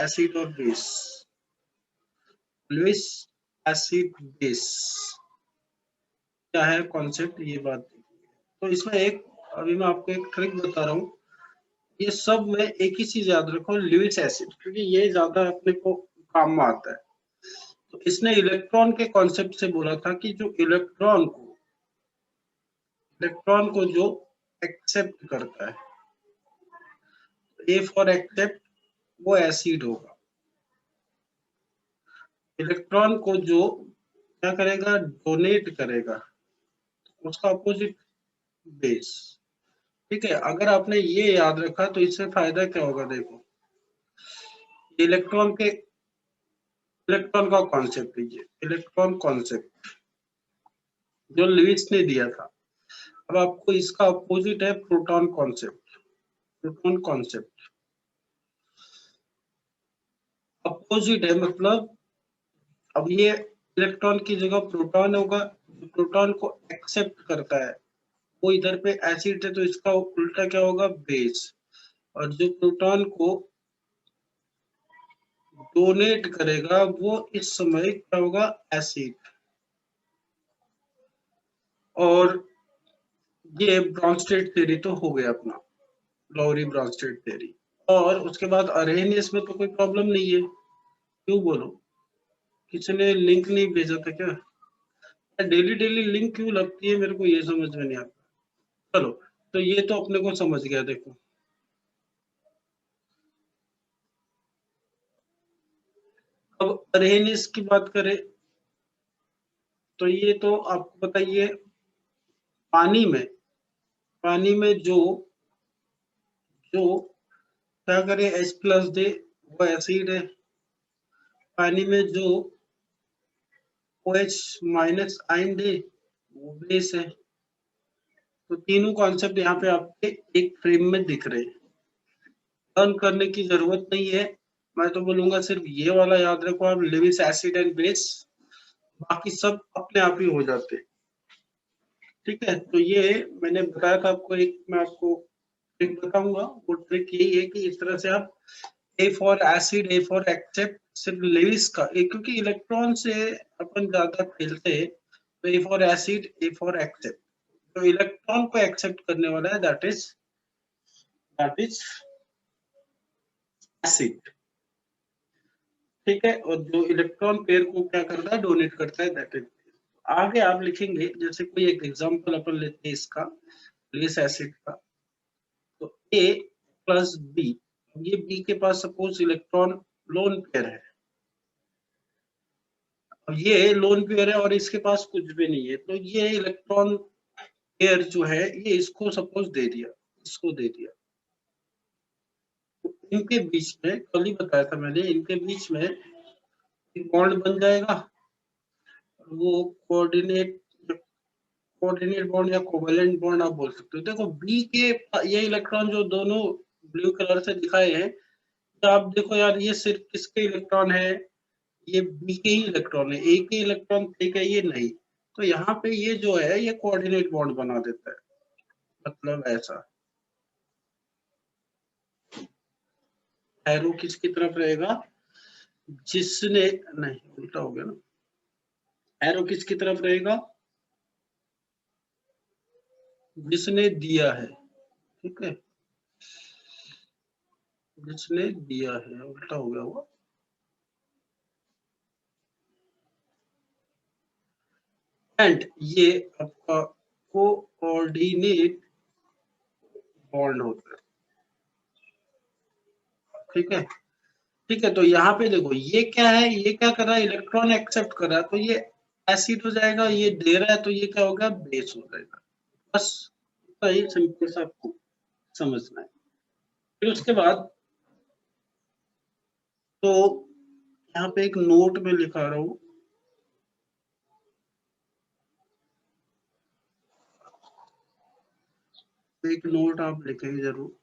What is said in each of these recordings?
Acid और base, Lewis acid base क्या है कॉन्सेप्ट, ये बात। तो इसमें एक, अभी मैं आपको एक ट्रिक बता रहा हूँ, ये सब में एक ही चीज याद रखो, लुईस एसिड, क्योंकि ये ज्यादा अपने को काम में आता है। तो इसने इलेक्ट्रॉन के कॉन्सेप्ट से बोला था कि जो इलेक्ट्रॉन को जो एक्सेप्ट करता है, ए फॉर एक्सेप्ट, वो एसिड होगा। इलेक्ट्रॉन को जो क्या करेगा, डोनेट करेगा, उसका अपोजिट बेस। ठीक है, अगर आपने ये याद रखा तो इससे फायदा क्या होगा, देखो इलेक्ट्रॉन का कॉन्सेप्ट लीजिए, इलेक्ट्रॉन कॉन्सेप्ट जो लुईस ने दिया था। अब आपको इसका अपोजिट है proton concept. Proton concept opposite है, मतलब अब ये इलेक्ट्रॉन की जगह प्रोटॉन होगा, प्रोटॉन को एक्सेप्ट करता है, वो इधर पे एसिड है, तो इसका उल्टा क्या होगा, बेस। और जो प्रोटॉन को डोनेट करेगा वो इस समय क्या होगा, एसिड। और ये ब्रॉन्स्टेड थ्योरी तो हो गया अपना, लॉरी ब्रॉन्स्टेड थ्योरी। और उसके बाद अरेनियस में तो कोई प्रॉब्लम नहीं है, क्यों बोलो, किसी ने लिंक नहीं भेजा था क्या? डेली डेली लिंक क्यों लगती है, मेरे को ये समझ में नहीं आता। चलो, तो ये तो अपने को समझ गया। देखो अब अरेनियस की बात करें तो ये तो आपको बताइए, पानी में जो जो क्या करे, H प्लस दे, वो एसिड है। पानी में जो OH माइनस आयन दे, वो बेस है। तो तीनों कॉन्सेप्ट यहाँ पे आपके एक फ्रेम में दिख रहे हैं, लर्न करने की जरूरत नहीं है। मैं तो बोलूंगा सिर्फ ये वाला याद रखो आप, लेविस एसिड एंड बेस, बाकी सब अपने आप ही हो जाते हैं। ठीक है, तो ये मैंने बताया था आपको, एक मैं आपको ट्रिक बताऊंगा, वो ट्रिक यही है कि इस तरह से आप A for acid, A for accept, सिर्फ लेविस का एक, क्योंकि इलेक्ट्रॉन से अपन ज्यादा खेलते हैं, तो A for acid, A for accept, तो इलेक्ट्रॉन को एक्सेप्ट करने वाला है, दैट इज एसिड। ठीक है, और जो इलेक्ट्रॉन पेयर को क्या करता है, डोनेट करता है, दैट इज। आगे आप लिखेंगे, जैसे कोई एक एग्जांपल अपन लेते हैं इसका, लेस एसिड का। तो ए प्लस बी, ये बी के पास सपोज इलेक्ट्रॉन लोन पेयर है, अब ये लोन पेयर है और इसके पास कुछ भी नहीं है, तो ये इलेक्ट्रॉन पेयर जो है, ये इसको सपोज दे दिया, इसको दे दिया। तो इनके बीच में, कल ही बताया था मैंने, इनके बीच में एक बॉन्ड बन जाएगा, वो कोऑर्डिनेट कोऑर्डिनेट बॉन्ड या कोवेलेंट बॉन्ड आप बोल सकते हो। देखो बी के ये इलेक्ट्रॉन जो दोनों ब्लू कलर से दिखाए हैं, तो आप देखो यार, ये सिर्फ किसके इलेक्ट्रॉन है, ये बी के ही इलेक्ट्रॉन है, ए के इलेक्ट्रॉन ठीक है, ये नहीं। तो यहाँ पे ये जो है, ये कोऑर्डिनेट बॉन्ड बना देता है, मतलब ऐसा। एरो किसकी तरफ रहेगा, जिसने, नहीं उल्टा हो गया ना, एरो किसकी तरफ रहेगा, जिसने दिया है। ठीक है, जिसने दिया है, उल्टा हो गया वो। एंड ये आपका कोऑर्डिनेट बॉन्ड होता है। ठीक है, ठीक है, तो यहाँ पे देखो ये क्या है, ये क्या कर रहा है, इलेक्ट्रॉन एक्सेप्ट कर रहा है, तो ये एसिड हो जाएगा, ये दे रहा है तो ये क्या होगा, बेस हो जाएगा। बस इतना ही सिंपल सा आपको समझना है। फिर उसके बाद तो यहाँ पे एक नोट में लिखा रहा हूँ, एक नोट आप लिखेंगे जरूर।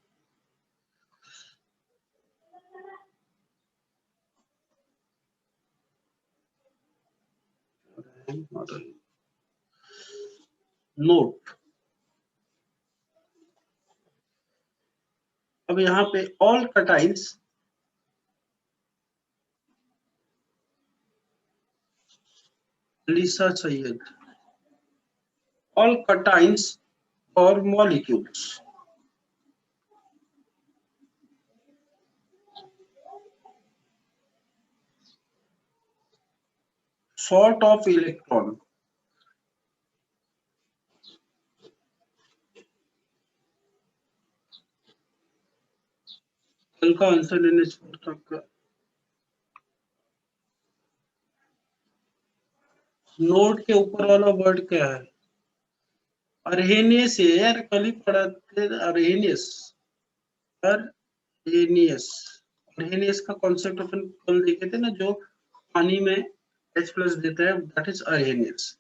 नोट, अब यहाँ पे all cations Lisa Sayed. All cations or molecules. Sort of electron. कल का आंसर लेने तक का नोट के ऊपर वाला वर्ड क्या है? अर्हेनियस है यार, कल ही पढ़ा थे अर्हेनियस। अर्हेनियस अर्हेनियस का कॉन्सेप्ट अपन कल देखे थे ना, जो पानी में H प्लस देता है, दैट इज अर्हेनियस।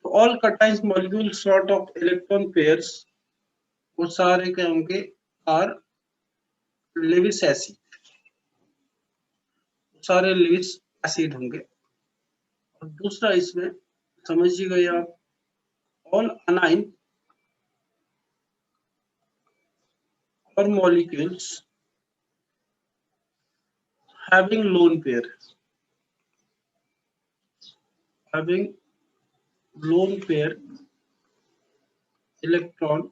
तो all cations molecule sort of electron pairs, वो सारे क्या होंगे? आर लेविस एसिड, सारे लेविस एसिड होंगे। और दूसरा इसमें समझिए गए आप, ऑल अनाइन और molecules having lone pair electron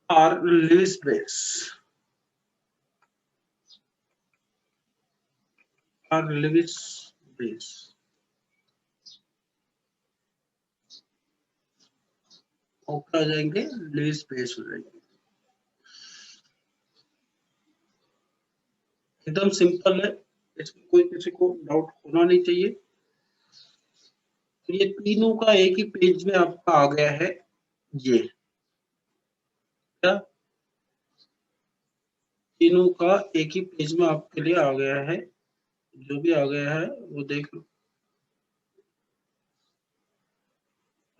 are Lewis base. आ जाएंगे लेविस बेस हो जाएंगे। एकदम सिंपल है, इसमें कोई किसी को डाउट होना नहीं चाहिए। तो ये तीनों का एक ही पेज में आपका आ गया है। ये क्या तीनों का एक ही पेज में आपके लिए आ गया है? जो भी आ गया है वो देख लो,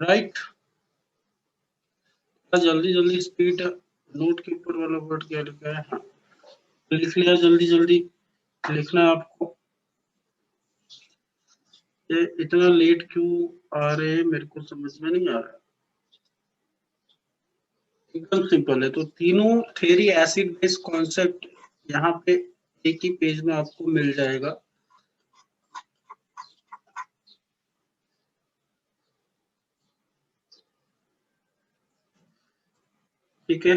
राइट। जल्दी जल्दी स्पीड, नोट के ऊपर वाला वर्ड क्या लिखा है? हाँ, लिख लिया, जल्दी जल्दी लिखना है आपको। ये इतना लेट क्यों आ रहे हैं मेरे को समझ में नहीं आ रहा। एकदम सिंपल है। तो तीनों थ्योरी एसिड बेस कॉन्सेप्ट यहाँ पे एक ही पेज में आपको मिल जाएगा। ठीक है,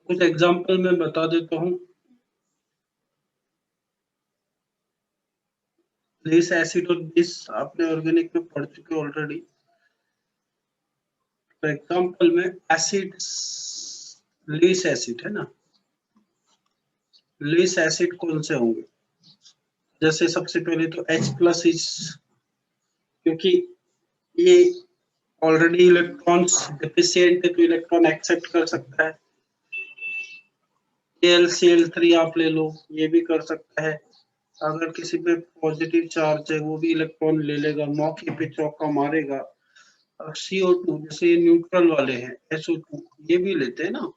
कुछ एग्जांपल मैं बता देता हूँ। लेस एसिड और बेस आपने ऑर्गेनिक में पढ़ चुके ऑलरेडी। तो एग्जांपल में एसिड, लेस एसिड है ना, लेस एसिड कौन से होंगे? जैसे सबसे पहले तो H प्लस इज, क्योंकि ये ऑलरेडी इलेक्ट्रॉन्स डिफिशिएंट है तो इलेक्ट्रॉन एक्सेप्ट कर सकता है। Cl3 आप ले लो, ये भी कर सकता है। अगर किसी पे पॉजिटिव चार्ज है वो भी इलेक्ट्रॉन ले लेगा, मौके पे चौका मारेगा। और CO2 जैसे ये न्यूट्रल वाले हैं, SO2 ये भी लेते हैं ना।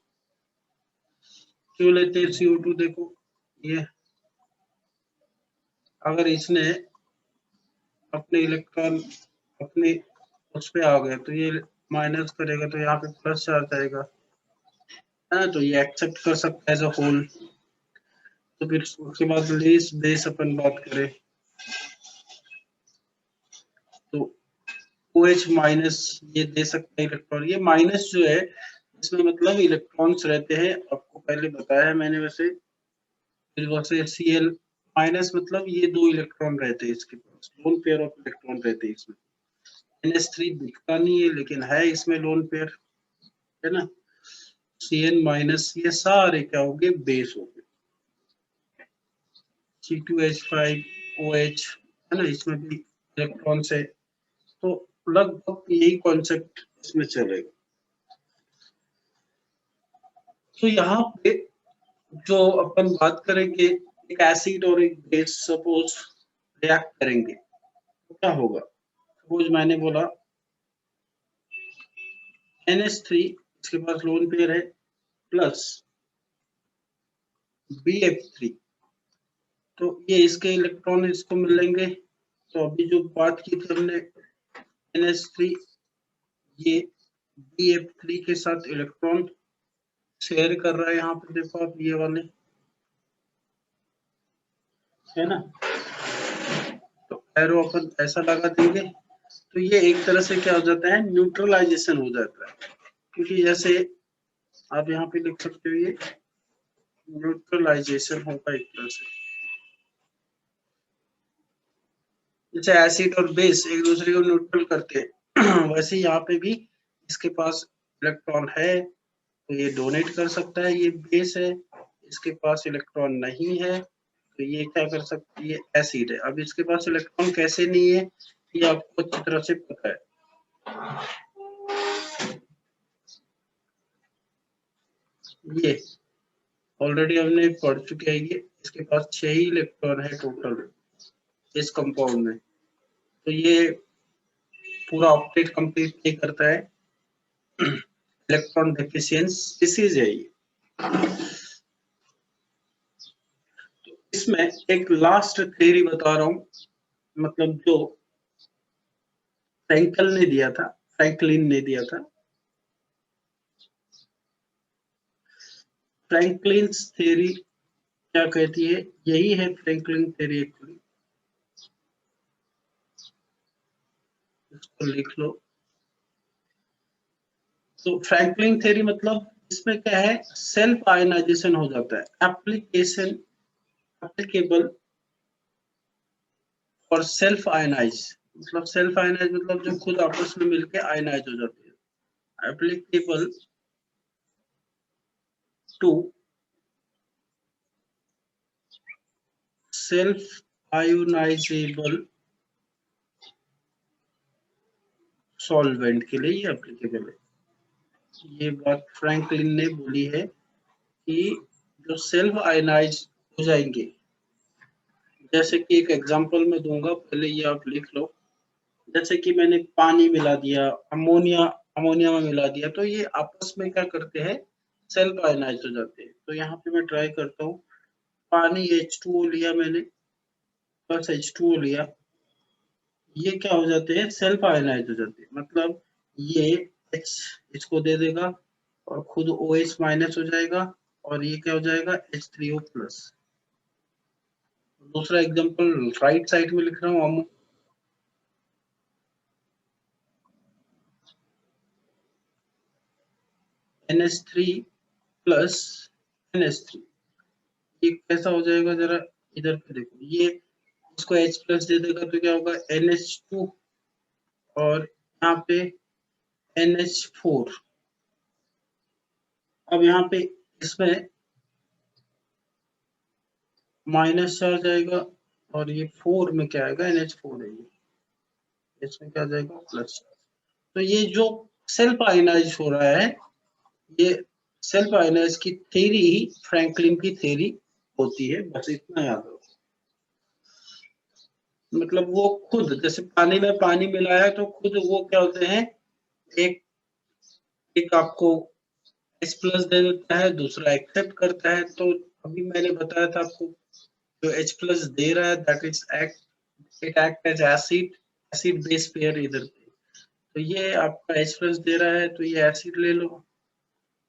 क्यों लेते हैं CO2? देखो ये, अगर इसने अपने इलेक्ट्रॉन अपने उस पे आ गए तो ये माइनस करेगा, तो यहाँ पे प्लस चार्ज आएगा, है ना, तो ये एक्सेप्ट कर सकता है एज अ होल। तो फिर उसके बाद लेस बेस अपन बात करें तो OH माइनस ये दे सकता है इलेक्ट्रॉन। ये माइनस जो है इसमें मतलब इलेक्ट्रॉन्स रहते हैं, आपको पहले बताया है मैंने वैसे। फिर वैसे Cl माइनस मतलब ये दो इलेक्ट्रॉन रहते हैं इसके पास, लोन पेयर ऑफ इलेक्ट्रॉन रहते हैं इसमें। NH3 दिखता नहीं है लेकिन है इसमें लोन पेयर, है ना। Cn माइनस ये सारे क्या हो गए? बेस हो गए। C2H5OH है ना, इसमें भी इलेक्ट्रॉन है। तो लगभग यही कॉन्सेप्ट इसमें चलेगा। तो यहाँ पे जो अपन बात करेंगे, एक एसिड और एक बेस सपोज रिएक्ट करेंगे तो क्या होगा? सपोज मैंने बोला NH3 इसके पास लोन पेयर है प्लस BF3, तो ये इसके इलेक्ट्रॉन इसको मिलेंगे। तो अभी जो बात की थी हमने NH3 ये BF3 के साथ इलेक्ट्रॉन शेयर कर रहा है, यहाँ पे देखो आप ये वाले, है ना। एरो अपन ऐसा लगा देंगे तो ये एक तरह से क्या हो जाता है, न्यूट्रलाइजेशन हो जाता है, क्योंकि जैसे आप यहाँ पे लिख सकते हो ये न्यूट्रलाइजेशन होगा एक तरह से, जैसे एसिड और बेस एक दूसरे को न्यूट्रल करते हैं वैसे यहाँ पे भी इसके पास इलेक्ट्रॉन है तो ये डोनेट कर सकता है, ये बेस है, इसके पास इलेक्ट्रॉन नहीं है तो ये क्या कर सकती है, ये एसिड है। अब इसके पास इलेक्ट्रॉन कैसे नहीं है ये आपको अच्छी तरह से पता है। ये ऑलरेडी हमने पढ़ चुके हैं, ये इसके पास 6 ही इलेक्ट्रॉन है टोटल इस कंपाउंड में, तो ये पूरा ऑक्टेट कंप्लीट नहीं करता है, इलेक्ट्रॉन डेफिशिएंसी डिसीज है ये। इसमें एक लास्ट थ्योरी बता रहा हूँ, मतलब जो फ्रैंकल ने दिया था, फ्रैंकलिन ने दिया था। फ्रैंकलिन थ्योरी क्या कहती है, यही है फ्रैंकलिन थ्योरी एक्चुअली, इसको लिख लो। तो फ्रैंकलिन थ्योरी मतलब इसमें क्या है, सेल्फ आयनाइजेशन हो जाता है, एप्लीकेशन एप्लीकेबल और सेल्फ आयनाइज, मतलब सेल्फ आयनाइज मतलब जो खुद आपस में मिलके आयनाइज हो जाते हैं, applicable to self ionizable solvent के लिए ये एप्लीकेबल है। ये बात फ्रैंकलिन ने बोली है कि जो सेल्फ आयनाइज हो जाएंगे, जैसे कि एक एग्जांपल मैं दूंगा, पहले ये आप लिख लो। जैसे कि मैंने पानी मिला दिया, अमोनिया अमोनिया में मिला दिया, तो ये आपस में क्या करते हैं, सेल्फ आयनाइज हो जाते हैं। तो यहाँ पे मैं ट्राई करता हूँ, पानी H2O लिया मैंने, बस H2O लिया, ये क्या हो जाते हैं, सेल्फ आयनाइज हो जाते हैं, मतलब ये H इसको दे देगा और खुद OH माइनस हो जाएगा और ये क्या हो जाएगा, H3O प्लस। दूसरा एग्जांपल राइट साइड में लिख रहा हूँ, NH3 प्लस NH3, ये कैसा हो जाएगा, जरा इधर पे देखो, ये इसको H प्लस दे देगा तो क्या होगा, NH2 और यहाँ पे NH4। अब यहाँ पे इसमें माइनस चार्ज आएगा और ये 4 में क्या आएगा, NH4 है, ये इसमें क्या जाएगा, प्लस। तो ये जो सेल्फ आयनाइज हो रहा है, ये सेल्फ आयनाइज की थ्योरी ही फ्रैंकलिन की थ्योरी होती है, बस इतना याद रखो। मतलब वो खुद जैसे पानी में पानी मिलाया तो खुद वो क्या होते हैं, एक एक आपको H प्लस दे देता है, दूसरा एक्सेप्ट करता है। तो अभी मैंने बताया था आपको, जो H प्लस दे रहा है that is it act as acid, acid base pair इधर पे। तो ये आपका H प्लस दे रहा है तो ये एसिड ले लो,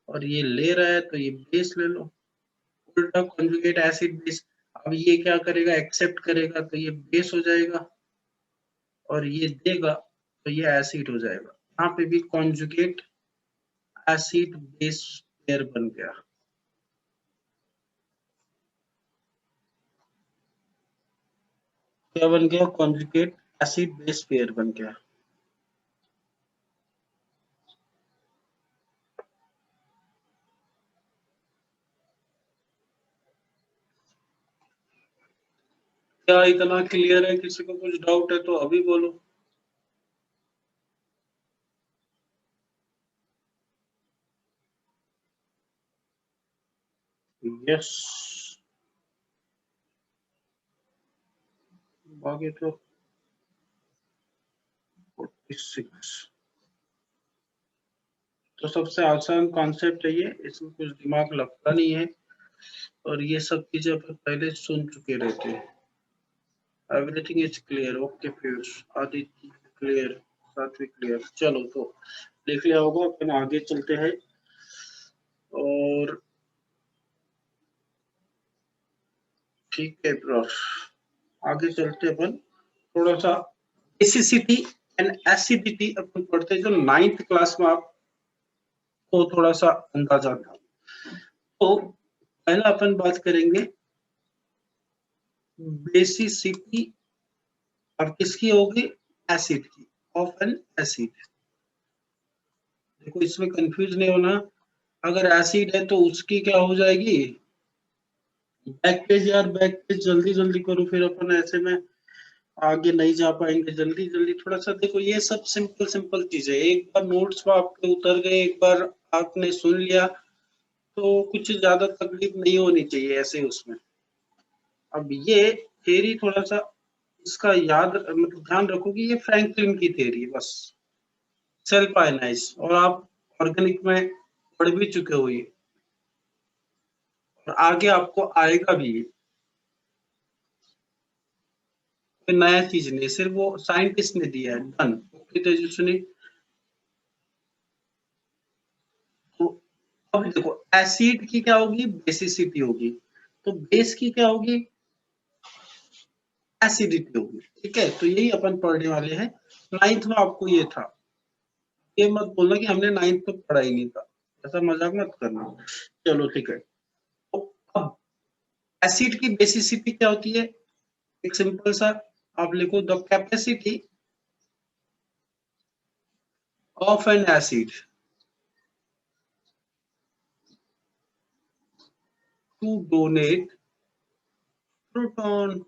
और ये ले रहा है तो ये बेस ले लो, उल्टा कॉन्जुगेट एसिड बेस। अब ये क्या करेगा, एक्सेप्ट करेगा तो ये बेस हो जाएगा, और ये देगा तो ये एसिड हो जाएगा। यहाँ पे भी कॉन्जुगेट एसिड बेस पेयर बन गया। क्या बन गया, कॉन्जुगेट एसिड बेस पेयर बन गया। क्या इतना क्लियर है, किसी को कुछ डाउट है तो अभी बोलो। यस, बाकी तो 46। तो सबसे आसान कॉन्सेप्ट है ये, इसमें कुछ दिमाग लगता नहीं है, और ये सब चीजें अपन पहले सुन चुके रहते हैं। Everything is clear, okay Piyush, Aditya clear, सात्विक क्लियर। चलो तो देख लिया होगा, अपन आगे चलते हैं। और ठीक है ब्रो, आगे चलते अपन। थोड़ा सा एसिडिटी एंड एसिडिटी अपन पढ़ते हैं जो 9th क्लास में आपको थोड़ा सा अंदाजा था। तो पहला अपन बात करेंगे बेसिसिटी और किसकी होगी, एसिड की, ऑफ एन एसिड। देखो इसमें कंफ्यूज नहीं होना, अगर एसिड है तो उसकी क्या हो जाएगी, बैक पेज यार, बैक पेज जल्दी जल्दी करो, फिर अपन ऐसे में आगे नहीं जा पाएंगे। जल्दी जल्दी थोड़ा सा देखो, ये सब सिंपल सिंपल चीजें, एक बार नोट्स में आपके उतर गए, एक बार आपने सुन लिया तो कुछ ज्यादा तकलीफ नहीं होनी चाहिए ऐसे उसमें। अब ये थ्योरी थोड़ा सा इसका याद मतलब ध्यान रखो कि ये फ्रैंकलिन की थ्योरी है बस, सेल्फ आयनाइज, और आप ऑर्गेनिक में पढ़ भी चुके हो ये, और आगे आपको आएगा भी ये, कोई नया चीज नहीं, सिर्फ वो साइंटिस्ट ने दिया है, डन। ओके तेजस्विनी, तो अब देखो एसिड की क्या होगी, बेसिसिटी होगी, तो बेस की क्या होगी, एसिडिटी होगी। ठीक है, तो यही अपन पढ़ने वाले हैं। 9th में आपको ये था, ये मत बोलना कि हमने 9th में पढ़ा ही नहीं था, ऐसा मजाक मत करना। चलो ठीक है, तो अब एसिड की बेसिसिटी क्या होती है, एक सिंपल सा आप लिखो, the capacity of an acid to donate proton.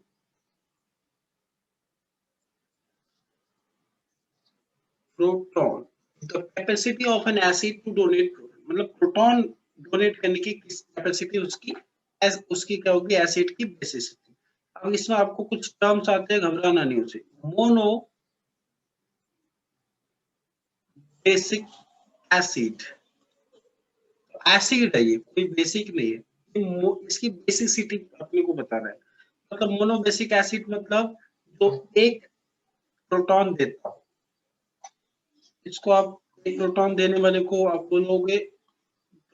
Proton, the capacity of an acid to donate, मतलब प्रोटॉन डोनेट करने की कैपेसिटी उसकी, उसकी क्या होगी, एसिड की बेसिसिटी। अब इसमें आपको कुछ टर्म्स आते हैं, घबराना नहीं उसे, मोनो बेसिक एसिड, एसिड है ये, कोई बेसिक नहीं है, इसकी बेसिसिटी अपने को बताना है। मतलब मोनो बेसिक एसिड मतलब जो एक प्रोटॉन देता हो, इसको आप एक प्रोटॉन देने वाले को आप बोलोगे,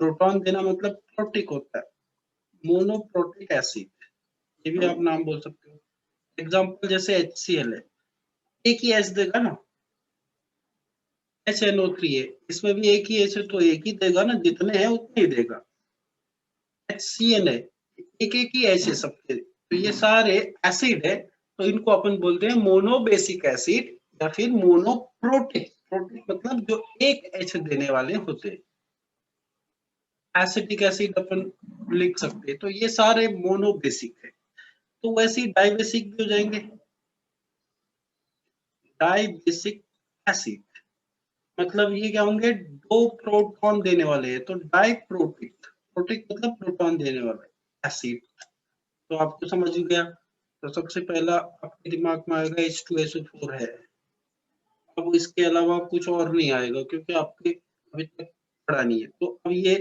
प्रोटॉन देना मतलब प्रोटिक होता है, मोनोप्रोटिक एसिड, ये भी आप नाम बोल सकते हो। एग्जांपल जैसे HCl है, एक ही एच देगा ना, HNO3 है, इसमें भी एक ही एच है तो एक ही देगा ना, जितने हैं उतने ही देगा। HCN है, एक एक ही एच है सबके, तो ये सारे एसिड है, तो इनको अपन बोलते हैं मोनोबेसिक एसिड या फिर मोनोप्रोटिक। प्रोटिक मतलब जो एक एच देने वाले होते हैं। एसिटिक एसिड अपन लिख सकते हैं, तो ये सारे मोनोबेसिक है। तो वैसे ही डाइबेसिक भी हो जाएंगे, डाइबेसिक एसिड मतलब ये क्या होंगे, दो प्रोटॉन देने वाले हैं, तो डाइप्रोटिक, प्रोटिक मतलब प्रोटॉन देने वाला एसिड। तो आपको समझ गया, तो सबसे पहला आपके दिमाग में आएगा H2SO4 है। अब इसके अलावा कुछ और नहीं आएगा क्योंकि आपके अभी तक पढ़ा नहीं है। तो अब ये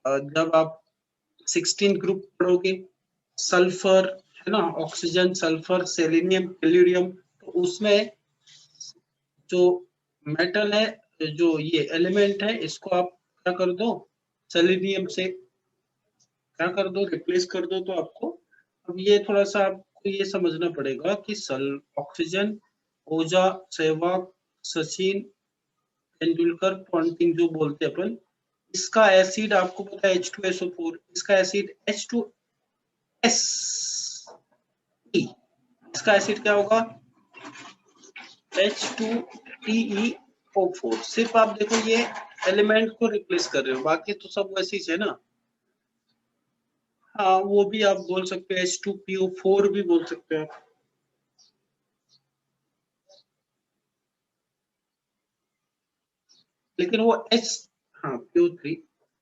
जब आप 16 ग्रुप पढ़ोगे, सल्फर है ना, ऑक्सीजन, सल्फर, सेलेनियम, पैल्यूरियम, तो उसमें जो मेटल है, जो ये एलिमेंट है, इसको आप क्या कर दो, सेलेनियम से क्या कर दो, रिप्लेस कर दो, तो आपको अब ये थोड़ा सा आपको ये समझना पड़ेगा कि सल ऑक्सीजन, ओजा, सहवाग, सचिन, तेंदुलकर, पॉन्टिंग जो बोलते हैं अपन, इसका एसिड आपको पता है H2SO4, इसका एसिड H2S, इसका एसिड क्या होगा, H2PeO4। सिर्फ आप देखो ये एलिमेंट को रिप्लेस कर रहे हो, बाकी तो सब वैसे ही है ना। हाँ वो भी आप बोल सकते हो, H2PO4 भी बोल सकते हो आप। लेकिन वो H, हाँ PO3,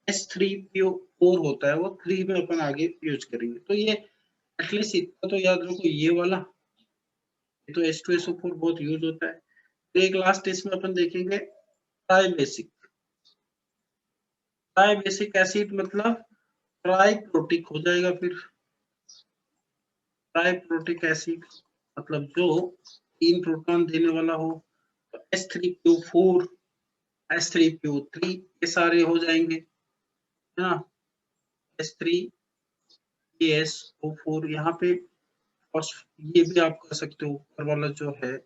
H3PO4 होता है, वो 3 में अपन आगे यूज करेंगे। तो ये एटलीस्ट इतना तो याद रखो, ये वाला, ये तो H2SO4 बहुत यूज होता है। तो एक लास्ट इसमें अपन देखेंगे ट्राइबेसिक, ट्राइबेसिक एसिड मतलब ट्राइप्रोटिक हो जाएगा फिर, ट्राइप्रोटिक एसिड मतलब जो 3 प्रोटॉन देने वाला हो, तो H3PO4, H3PO3 ये सारे हो जाएंगे, है ना, H3PSO4 यहाँ पे ये भी आप कर सकते हो। ऊपर वाला जो है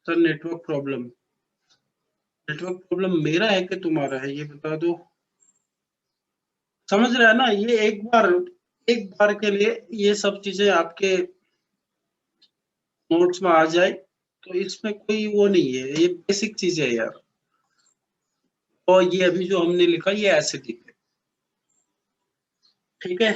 सर, नेटवर्क प्रॉब्लम मेरा है कि तुम्हारा है, ये बता दो। समझ रहे हैं ना, ये एक बार के लिए ये सब चीजें आपके नोट्स में आ जाए तो इसमें कोई वो नहीं है, ये बेसिक चीज है यार। और ये अभी जो हमने लिखा ये एसिडिक है, ठीक है।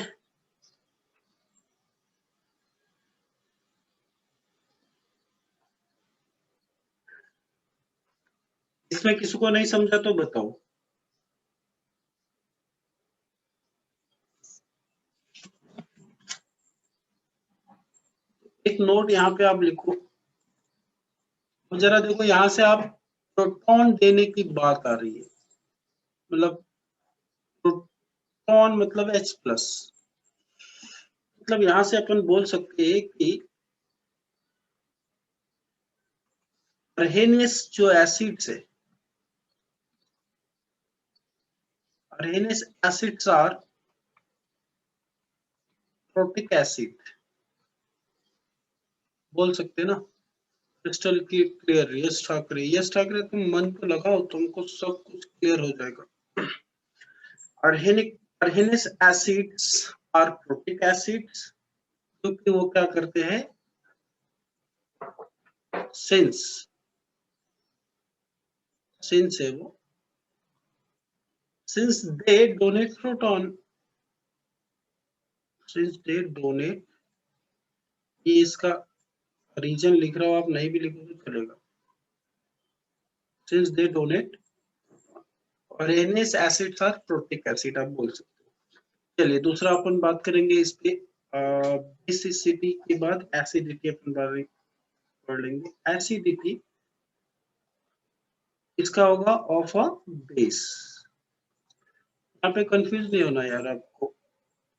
इसमें किसी को नहीं समझा तो बताओ। एक नोट यहाँ पे आप लिखो, जरा देखो यहाँ से आप प्रोटॉन देने की बात आ रही है, मतलब प्रोटॉन मतलब H+, मतलब यहाँ से अपन बोल सकते हैं कि अर्हेनियस जो एसिड्स है, अर्हेनियस एसिड्स आर प्रोटिक एसिड, बोल सकते हैं ना। Crystal clear. यस ठाकरे तुम मन को लगाओ, तुमको सब कुछ क्लियर हो जाएगा। अर्हेनियस एसिड्स आर प्रोटिक एसिड्स, क्योंकि वो क्या करते हैं, सिंस है वो, since they donate proton, ये इसका रीजन लिख रहा हूं, आप नहीं भी लिखो तो चलेगा। since they donate Arrhenius acids are protic acid, आप बोल सकते हो। चलिए दूसरा अपन बात करेंगे इस पे, बेसिसिटी के बाद एसिडिटी अपन पढ़ लेंगे। एसिडिटी इसका होगा ऑफ अ बेस। यहाँ पे कंफ्यूज नहीं होना यार आपको,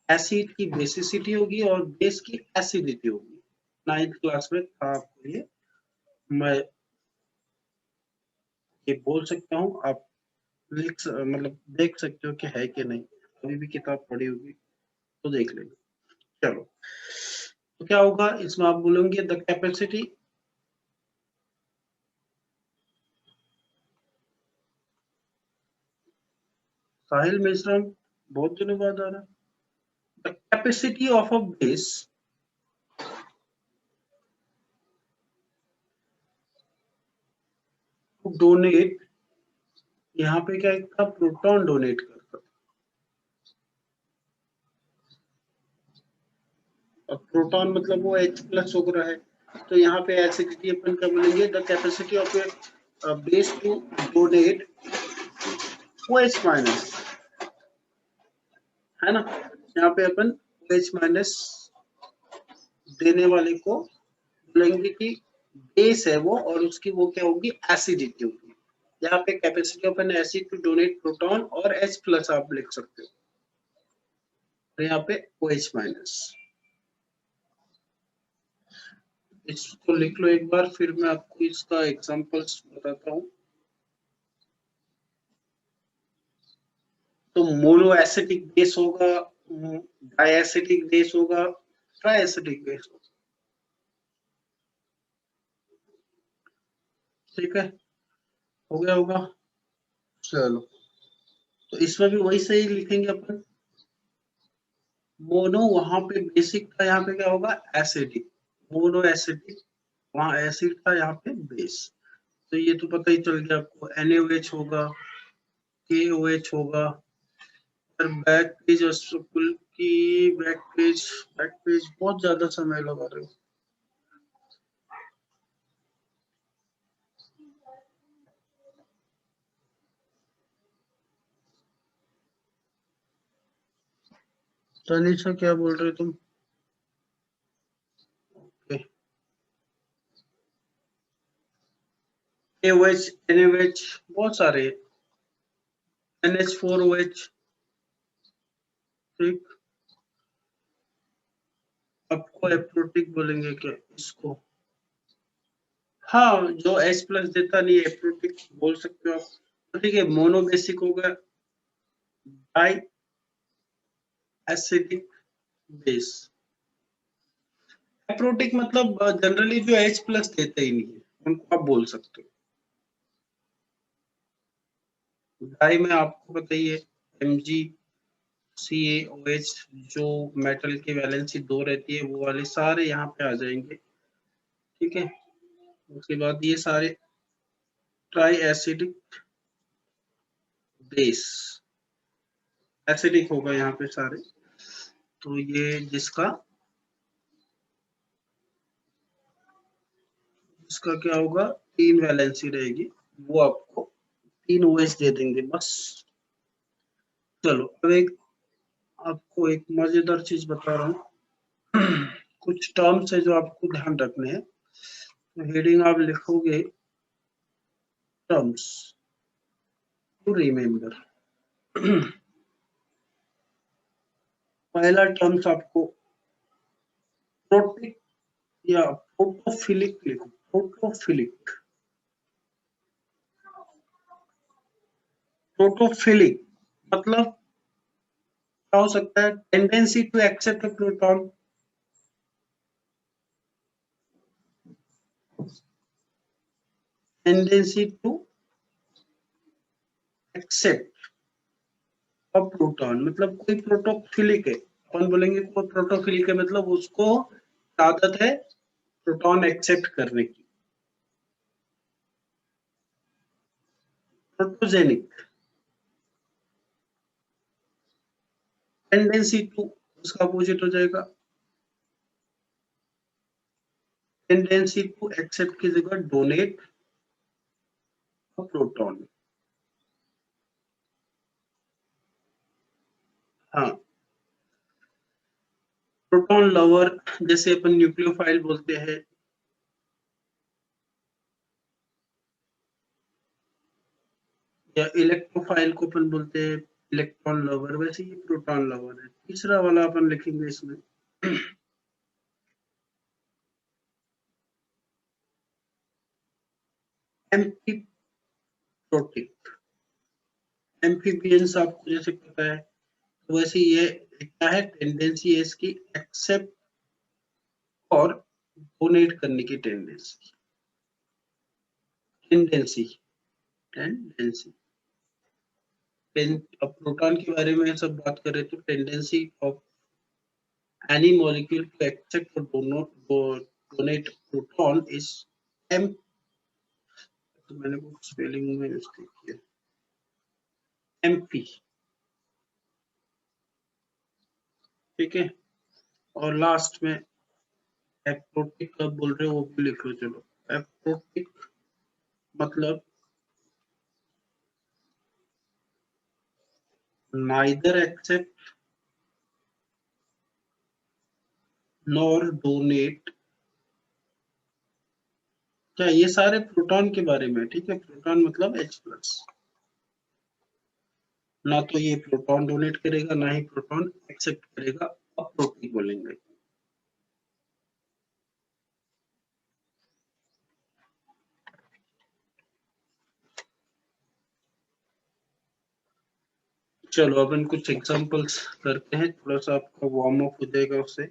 एसिड की बेसिसिटी होगी और बेस की एसिडिटी होगी। 9th क्लास में था आपको ये, मैं ये बोल सकता हूँ, आप मतलब देख सकते हो कि है कि नहीं, अभी भी किताब पढ़ी होगी तो देख लेंगे। चलो, तो क्या होगा इसमें, आप बोलेंगे द कैपेसिटी, साहिल मिश्रा बहुत दिनों बाद आ रहा है। The capacity of a base to donate, यहाँ पे क्या था, प्रोटॉन डोनेट करता, और प्रोटॉन मतलब वो H+ हो रहा है, तो यहाँ पे एसिडिटी अपन क्या बोलेंगे, the capacity of a base to donate OH-, है ना। यहाँ पे अपन OH- देने वाले को बोलेंगे कि बेस है वो, और उसकी वो क्या होगी, एसिडिटी होगी। यहाँ पे capacity of an acid to donate proton और H+ आप लिख सकते हो, और यहाँ पे OH-। इसको लिख लो एक बार, फिर मैं आपको इसका एग्जांपल्स बताता हूँ। तो मोनो एसिडिक बेस होगा, डाइएसिडिक बेस होगा, ट्राइएसिडिक बेस होगा, ठीक है, हो गया होगा। चलो, तो इसमें भी वही सही लिखेंगे अपन, मोनो वहां पे बेसिक था, यहाँ पे क्या होगा, एसिडिक, मोनो एसिडिक, वहां एसिड था, यहाँ पे बेस। तो ये तो पता ही चल गया आपको, NaOH होगा, KOH होगा। फिर बैक पेज स्कूल की, बैक पेज बहुत ज्यादा समय लगा रहे हो। तनीषा क्या बोल रहे हो तुम? KOH, NaOH बहुत सारे, NH4OH, ठीक। आपको एप्रोटिक बोलेंगे क्या इसको? हाँ, जो H+ देता नहीं है, एप्रोटिक बोल सकते हो आप। तो ठीक है, मोनोबेसिक होगा, डाई एसिडिक बेस, एप्रोटिक मतलब जनरली जो H प्लस देते ही नहीं है, उनको आप बोल सकते हो। डाई में आपको बताइए MgCaOH, जो मेटल की वैलेंसी 2 रहती है, वो वाले सारे यहाँ पे आ जाएंगे, ठीक है। उसके बाद ये सारे ट्राई एसिडिक बेस, एसिडिक होगा यहाँ पे सारे। तो ये जिसका क्या होगा, 3 वैलेंसी रहेगी, वो आपको 3 OH दे देंगे बस। चलो अब आपको एक मजेदार चीज बता रहा हूँ। कुछ टर्म्स है जो आपको ध्यान रखने हैं। तो हेडिंग आप लिखोगे टर्म्स टू रिमेम्बर। पहला टर्म्स आपको प्रोटिक या प्रोटोफिलिक लिखो, प्रोटोफिलिक। प्रोटोफिलिक मतलब क्या हो सकता है, tendency to accept a proton, tendency to accept a proton, मतलब कोई प्रोटोफिलिक है, अपन बोलेंगे कोई प्रोटोफिलिक है मतलब उसको आदत है प्रोटॉन एक्सेप्ट करने की। प्रोटोजेनिक, टेंडेंसी टू उसका अपोजिट हो जाएगा, टेंडेंसी टू एक्सेप्ट की जगह डोनेट अ प्रोटॉन। हाँ, प्रोटॉन लवर, जैसे अपन न्यूक्लियोफाइल बोलते हैं, या इलेक्ट्रोफाइल को अपन बोलते हैं इलेक्ट्रॉन लवर, वैसे ये प्रोटॉन लवर है। तीसरा वाला अपन लिखेंगे इसमें एम्फी प्रोटिक। एम्फीबियंस आपको जैसे पता है, तो वैसे ये क्या है, टेंडेंसी है इसकी एक्सेप्ट और डोनेट करने की टेंडेंसी, टेंडेंसी टेंडेंसी। अब प्रोटॉन के बारे में सब बात करें तो tendency of any molecule to accept और डोनेट प्रोटॉन इज एम, तो मैंने कुछ स्पेलिंग में मिस्टेक किया, एमपी, ठीक है। और लास्ट में एप्रोटिक कब बोल रहे हो वो भी लिख लो। चलो, एप्रोटिक मतलब नाइदर एक्सेप्ट नॉर डोनेट। क्या ये सारे प्रोटॉन के बारे में, ठीक है। प्रोटॉन मतलब H प्लस, ना तो ये प्रोटॉन डोनेट करेगा ना ही प्रोटॉन एक्सेप्ट करेगा, अप्रोटिक बोलेंगे। चलो अपन कुछ एग्जांपल्स करते हैं, थोड़ा सा आपका वार्म अप हो जाएगा उससे।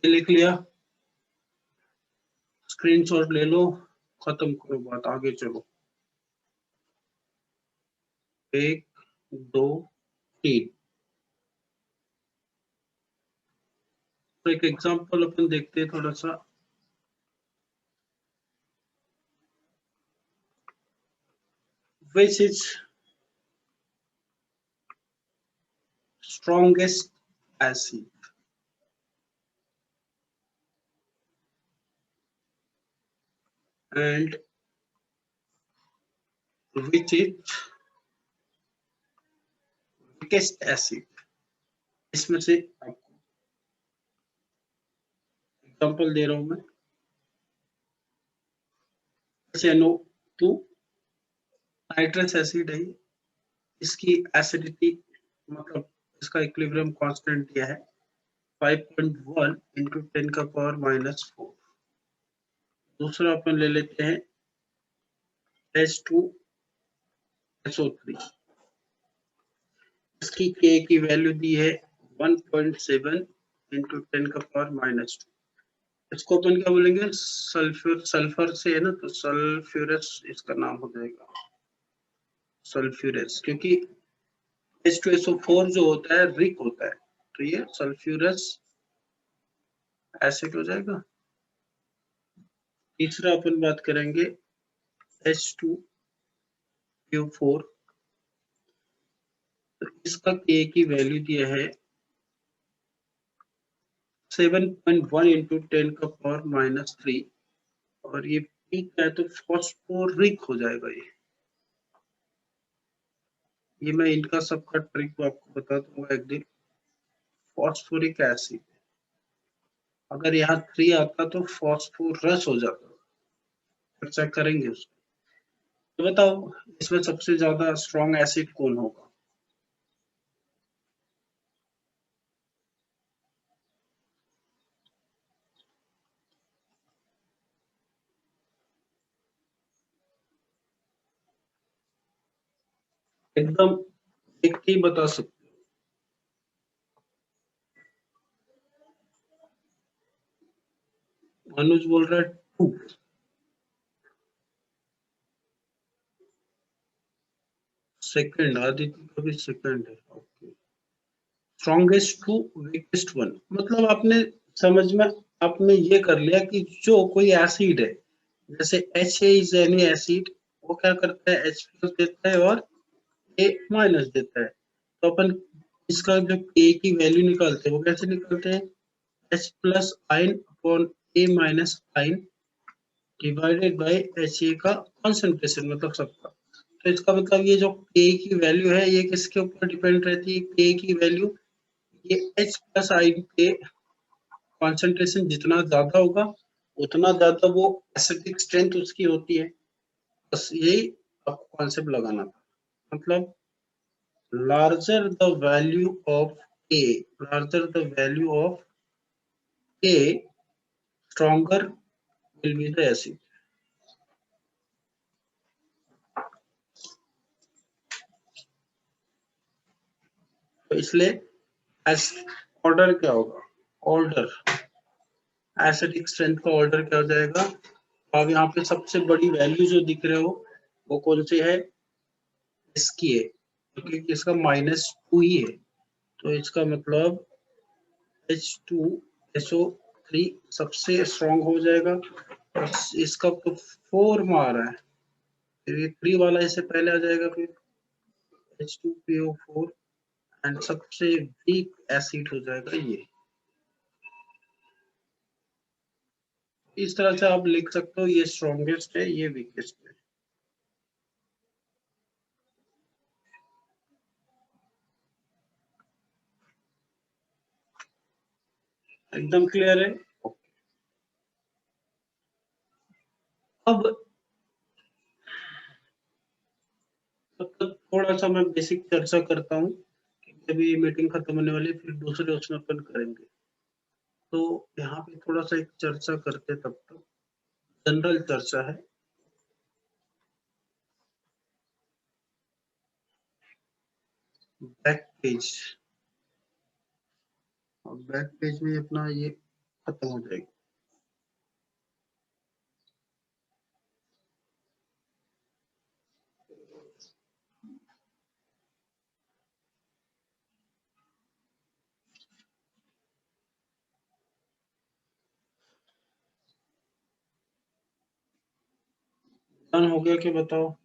ये लिख लिया, स्क्रीनशॉट ले लो, खत्म करो बात, आगे चलो। 1 2 3। तो एक एग्जांपल अपन देखते हैं थोड़ा सा। Which is strongest acid and which is weakest acid? इसमें से आपको एग्जांपल दे रहा हूं मैं। NO2 नाइट्रस एसिड है, इसकी एसिडिटी मतलब इसका इक्विलिब्रियम कांस्टेंट दिया है 5.1 × 10⁻⁻⁴। दूसरा अपन ले लेते हैं H2SO3। इसकी K की वैल्यू दी है 1.7 इंटू 10 का पावर -2। इसको अपन क्या बोलेंगे, सल्फर से है ना, तो सल्फ्यूरस इसका नाम हो जाएगा, सल्फ्यूरस, क्योंकि H2SO4 जो होता है रिक होता है, तो ये सल्फ्यूरस एसिड हो जाएगा। तीसरा अपन बात करेंगे H2PO4, तो इसका K की वैल्यू दिया है 7.1 इंटू 10 का पावर -3, और ये पी का है तो फॉस्फोरिक हो जाएगा ये मैं इनका सबका ट्रिक आपको बता दूंगा एक दिन। फॉस्फोरिक एसिड, अगर यहाँ 3 आता तो फॉस्फोरस हो जाता, चर्चा करेंगे उसको। तो बताओ इसमें सबसे ज्यादा स्ट्रॉन्ग एसिड कौन होगा? एकदम एक ही बता सकते हो। अनुज बोल रहा है 2। सेकंड, आदित्य का भी सेकंड है। Okay, strongest to weakest one, मतलब आपने समझ में, आपने ये कर लिया कि जो कोई एसिड है, जैसे एच इज एनी एसिड, वो क्या करता है, H+ देता है और A- देता है। तो अपन इसका जो K की वैल्यू निकालते हैं वो कैसे निकालते हैं, H+ ion upon A- ion divided by Ha का कॉन्सेंट्रेशन, मतलब सबका। तो इसका मतलब ये जो K की वैल्यू है ये किसके ऊपर डिपेंड रहती है, K की वैल्यू, ये H+ आयन के कॉन्सेंट्रेशन जितना ज्यादा होगा उतना ज्यादा वो एसिडिक स्ट्रेंथ उसकी होती है। बस यही आपको कॉन्सेप्ट लगाना था, मतलब larger the value of A, larger the value of A, stronger will be the acid. तो इसलिए ऑर्डर क्या होगा, ऑर्डर एसिडिक स्ट्रेंथ का ऑर्डर क्या हो जाएगा। अब यहाँ पे सबसे बड़ी वैल्यू जो दिख रहे हो वो कौन सी है, इसकी है, क्योंकि इसका -2 ही है, तो इसका मतलब H2SO3 सबसे स्ट्रॉन्ग हो जाएगा। और इसका तो 4 में आ रहा है, फिर ये 3 वाला इससे पहले आ जाएगा, फिर H2PO4 एंड सबसे वीक एसिड हो जाएगा ये। इस तरह से आप लिख सकते हो, ये स्ट्रॉन्गेस्ट है, ये वीकेस्ट है। एकदम क्लियर है। अब थोड़ा सा मैं बेसिक चर्चा करता हूँ, अभी मीटिंग खत्म होने वाली है, फिर दूसरे उसमें अपन करेंगे। तो यहाँ पे थोड़ा सा एक चर्चा करते, तब तक जनरल चर्चा है। बैक पेज, और बैक पेज में अपना ये खत्म हो जाएगा। डन हो गया कि बताओ?